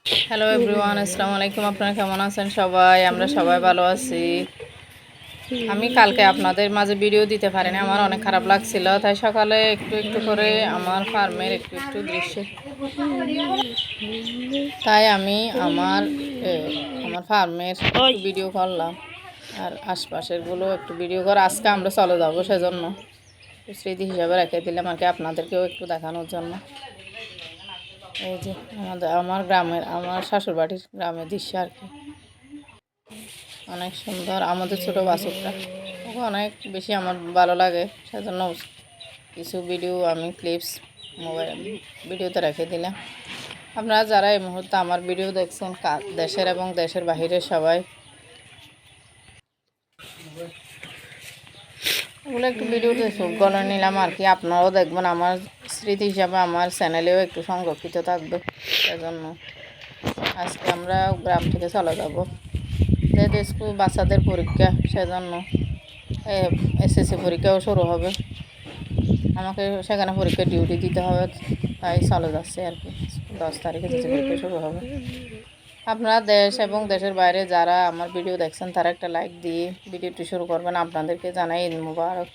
Hello everyone, আসসালামু আলাইকুম। আপনারা কেমন আছেন সবাই? আমরা সবাই ভালো আছি। আমি কালকে আপনাদের মাঝে ভিডিও দিতে পারিনি, আমার অনেক খারাপ লাগছিল, তাই সকালে একটু একটু করে আমার ফার্মের একটু একটু দৃশ্য, তাই আমি আমার ফার্মের একটু ভিডিও করলাম আর আশপাশেরগুলো একটু ভিডিও করে আজকে আমরা চলে যাবো, সেজন্য স্মৃতি হিসাবে রেখে দিলাম আর কি, আপনাদেরকেও একটু দেখানোর জন্য। এই যে আমার গ্রামের, আমার শ্বশুরবাড়ির গ্রামের দৃশ্য আর কি, অনেক সুন্দর। আমাদের ছোটো বাছুরটা ওকে অনেক বেশি আমার ভালো লাগে, সেজন্য কিছু ভিডিও আমি ক্লিপস ভিডিওতে রেখে দিলাম। আপনারা যারা এই মুহূর্তে আমার ভিডিও দেখছেন, দেশের এবং দেশের বাহিরের সবাই, ওগুলো একটু ভিডিওতে গলে নিলাম আর কি, আপনারাও দেখবেন, আমার স্মৃতি হিসাবে আমার চ্যানেলেও একটু সংরক্ষিত থাকবে। সেজন্য আজকে আমরা গ্রাম থেকে চলে যাব, যেহেতু স্কুল বাচ্চাদের পরীক্ষা, সেজন্য এসএসসি পরীক্ষাও শুরু হবে, আমাকে সেখানে পরীক্ষা ডিউটি দিতে হবে, তাই চলে যাচ্ছে আর কি। 10 তারিখে এসএসসি পরীক্ষা শুরু হবে। আপনারা দেশ এবং দেশের বাইরে যারা আমার ভিডিও দেখছেন, তারা একটা লাইক দিয়ে ভিডিওটি শুরু করবেন। আপনাদেরকে জানাই ঈদ মুবারক।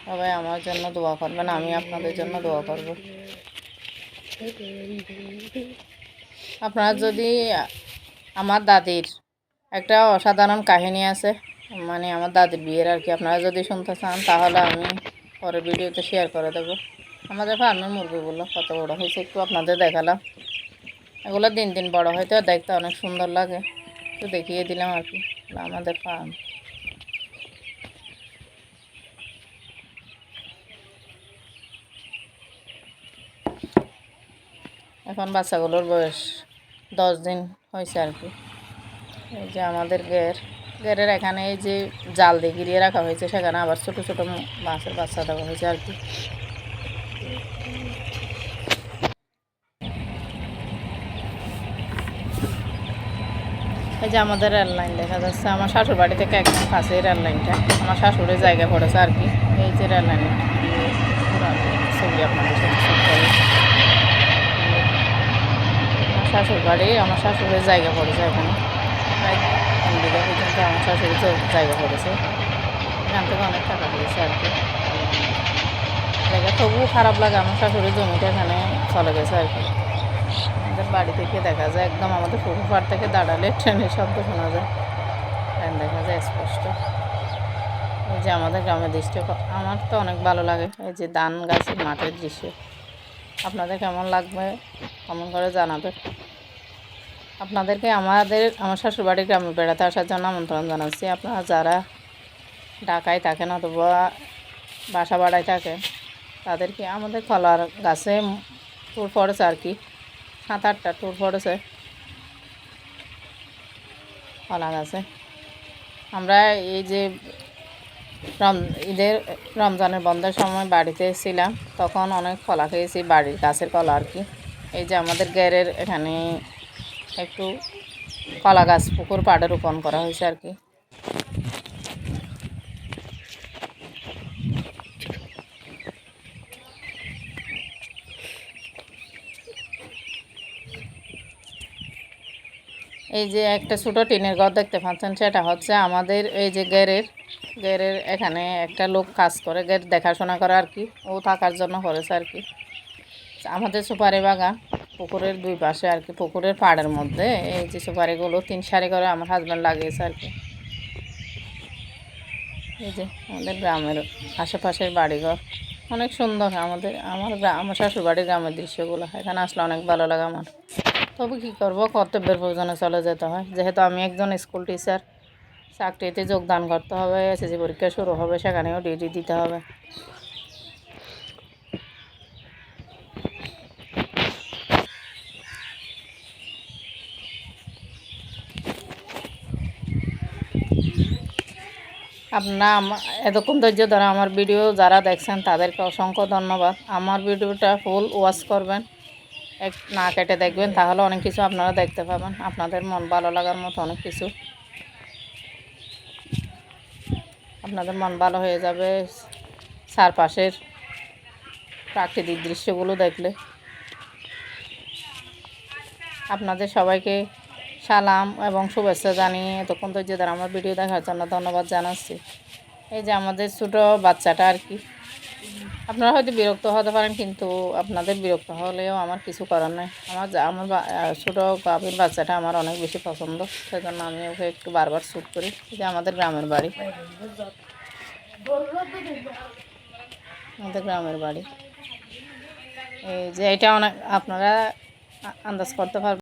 সবাই আমার জন্য দোয়া করবেন, আমি আপনাদের জন্য দোয়া করব। আপনারা যদি আমার দাদির একটা অসাধারণ কাহিনী আছে, মানে আমার দাদির বিয়ের আর কি, আপনারা যদি শুনতে চান তাহলে আমি পরের ভিডিওতে শেয়ার করে দেবো। আমাদের ফার্মের মুরগিগুলো কত বড় হয়েছে একটু আপনাদের দেখালাম। এগুলো দিন দিন বড় হয়তো দেখতে অনেক সুন্দর লাগে, একটু দেখিয়ে দিলাম আর কি আমাদের ফার্ম। এখন বাচ্চাগুলোর বয়স 10 দিন হয়েছে আর কি। এই যে আমাদের গেরের এখানে এই যে জাল দিয়ে গিরিয়ে রাখা হয়েছে, সেখানে আবার ছোটো ছোটো মাছের বাচ্চা দেওয়া হয়েছে আর কি। এই যে আমাদের রেল লাইন দেখা যাচ্ছে, আমার শাশুড় বাড়ি থেকে একদম কাছে রেল লাইনটা, আমার শাশুড়ের জায়গা পড়েছে আর কি। এই যে রেল লাইন ছবি আপনাদের সাথে আমার শ্বশুর বাড়ি, আমার শাশুড়ের জায়গা পড়েছে এখানে, প্রায় 3 বিঘা পর্যন্ত আমার শাশুড়ির জায়গা পড়েছে, এখান থেকে অনেক টাকা দিয়েছে আর কি। জায়গা তবুও খারাপ লাগে, আমার শাশুড়ির জমিটা এখানে চলে গেছে আর কি। আমাদের বাড়ি থেকে দেখা যায় একদম, আমাদের পুকুর পাড় থেকে দাঁড়ালে ট্রেনের শব্দ শোনা যায়, ট্রেন দেখা যায় স্পষ্ট। এই যে আমাদের গ্রামের দৃশ্য আমার তো অনেক ভালো লাগে। এই যে ধান গাছের মাঠের দৃশ্য, আপনাদের কেমন লাগবে কমেন্ট করে জানাবে। আপনাদেরকে আমার শ্বশুরবাড়ির গ্রামে বেড়াতে আসার জন্য আমন্ত্রণ জানাচ্ছি। আপনারা যারা ঢাকায় থাকেন অথবা বাসা বাড়ায় থাকেন, তাদেরকে আমাদের কলার গাছে ট্যুর পড়েছে আর কি, 7-8টা ট্যুর পড়েছে কলা গাছে। আমরা এই যে ঈদের রমজানের বন্ধের সময় বাড়িতে ছিলাম, তখন অনেক কলা খেয়েছি, বাড়ির গাছের কলা আর কি। এই যে আমাদের গ্যারের এখানে একটু কলা গাছ পুকুর পাড়ে রোপণ করা হয়েছে আর কি। এই যে একটা ছোটো টিনের ঘর দেখতে পাচ্ছেন, সেটা হচ্ছে আমাদের এই যে গেরের এখানে একটা লোক কাজ করে, গের দেখাশোনা করে আর কি, ও থাকার জন্য করেছে আর কি। আমাদের সুপারি বাগান পুকুরের 2 পাশে আর কি, পুকুরের পাড়ের মধ্যে এই যে সুপারিগুলো 3 সারি করে আমার হাজব্যান্ড লাগিয়েছে আর কি। এই যে আমাদের গ্রামের আশেপাশের বাড়িঘর অনেক সুন্দর, আমার শ্বশুরবাড়ির গ্রামের দৃশ্যগুলো এখানে আসলে অনেক ভালো লাগে আমার। তবে কী করবো, কর্তব্যের প্রয়োজনে চলে যেতে হয়, যেহেতু আমি একজন স্কুল টিচার, চাকরিতে যোগদান করতে হবে, এসএসসি পরীক্ষা শুরু হবে, সেখানেও ডিউটি দিতে হবে। আপনারা এতক্ষণ ধৈর্য ধরে আমার ভিডিও যারা দেখছেন, তাদেরকে অসংখ্য ধন্যবাদ। আমার ভিডিওটা ফুল ওয়াচ করবেন, না কেটে দেখবেন, তাহলে অনেক কিছু আপনারা দেখতে পাবেন, আপনাদের মন ভালো লাগার মতো অনেক কিছু, আপনাদের মন ভালো হয়ে যাবে চারপাশের প্রাকৃতিক দৃশ্যগুলো দেখলে। আপনাদের সবাইকে সালাম এবং শুভেচ্ছা জানিয়ে এতক্ষণ ধৈর্য ধরে আমার ভিডিও দেখার জন্য ধন্যবাদ জানাচ্ছি। এই যে আমাদের ছোটো বাচ্চাটা আর কি, আপনারা হয়তো বিরক্ত হতে পারেন, কিন্তু আপনাদের বিরক্ত হলেও আমার কিছু করার নেই। আমার ছোটো গাভীর বাচ্চাটা আমার অনেক বেশি পছন্দ, সেজন্য আমি ওকে একটু বারবার শ্যুট করি। যে আমাদের গ্রামের বাড়ি, এই যে এটা অনেক আপনারা আন্দাজ করতে পারবেন।